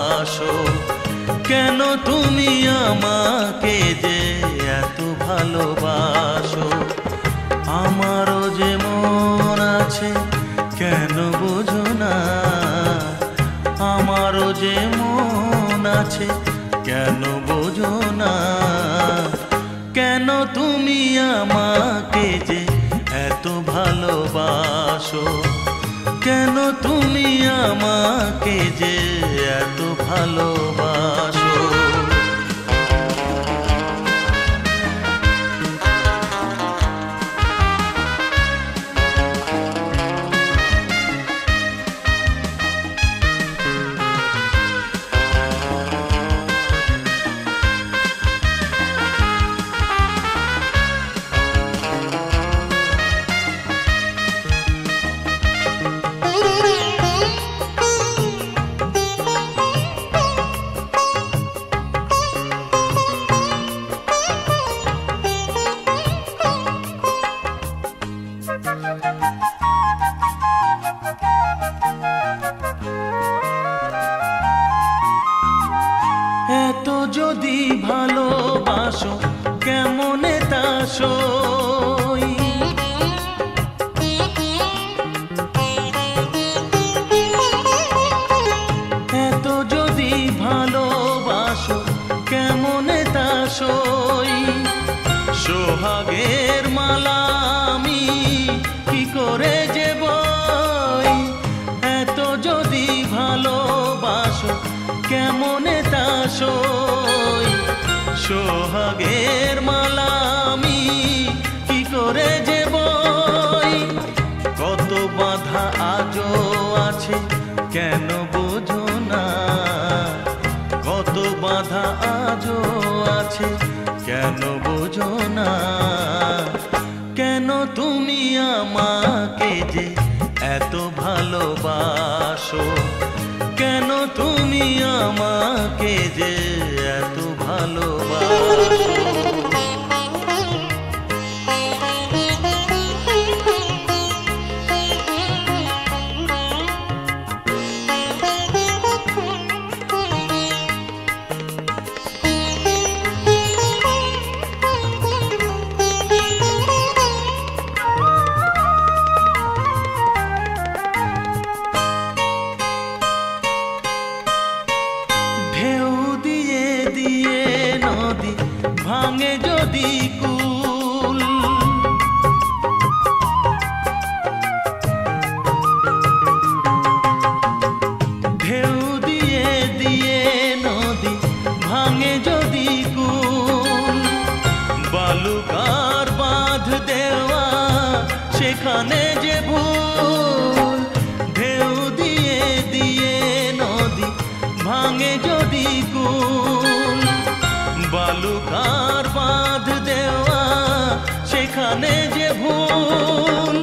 আসো কেন তুমি আমাকে যে এত ভালোবাসো। আমারও যে মন আছে কেন বোঝো না, আমারও যে মন আছে কেন বোঝো না। কেন তুমি আমাকে যে এত ভালোবাসো, কেন তুমি আমাকে যে এত ভালোবাসো। এত যদি ভালোবাসো কেমনে তা সই, এত যদি ভালোবাসো কেমনে তা সই। সোহাগের মালা আমি কি করে যে বই, এত যদি ভালোবাসো কেমনে তা সই। সোহাগের মালা আমি কি করে যে বই। কত বাধা আজও আছে কেন বোঝো না, কত বাধা আজও আছে কেন বোঝো না। কেন তুমি আমাকে যে এত ভালোবাসো, কেন তুমি আমাকে যে এত ভালোবাসো। ভাঙে যদি কুল, ঢেউ দিয়ে দিয়ে নদী ভাঙে যদি কুল। বালুকার বাঁধ দেওয়া সেখানে যে ভুল, ঢেউ দিয়ে দিয়ে নদী ভাঙে যদি কুল। বালুকার বাঁধ দেওয়া সেখানে যে ভুল।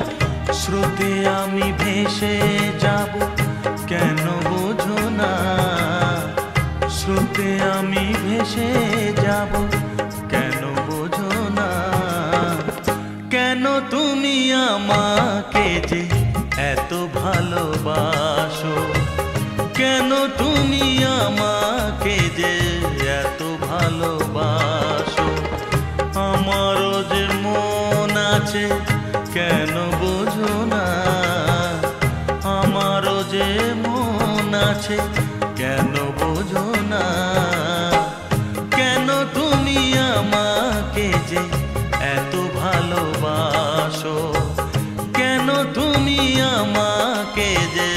স্রোতে আমি ভেসে যাব কেন বোঝো না, স্রোতে আমি ভেসে যাব কেন বোঝো না। কেন তুমি আমাকে যে এত ভালোবাসো, কেন তুমি আমাকে যে এত ভালোবাসো। আমারও যে মন আছে কেন বোঝো না, আমারও যে মন আছে কেন বোঝো না। কেন তুমি আমাকে যে এত ভালোবাসো, কেন তুমি আমাকে যে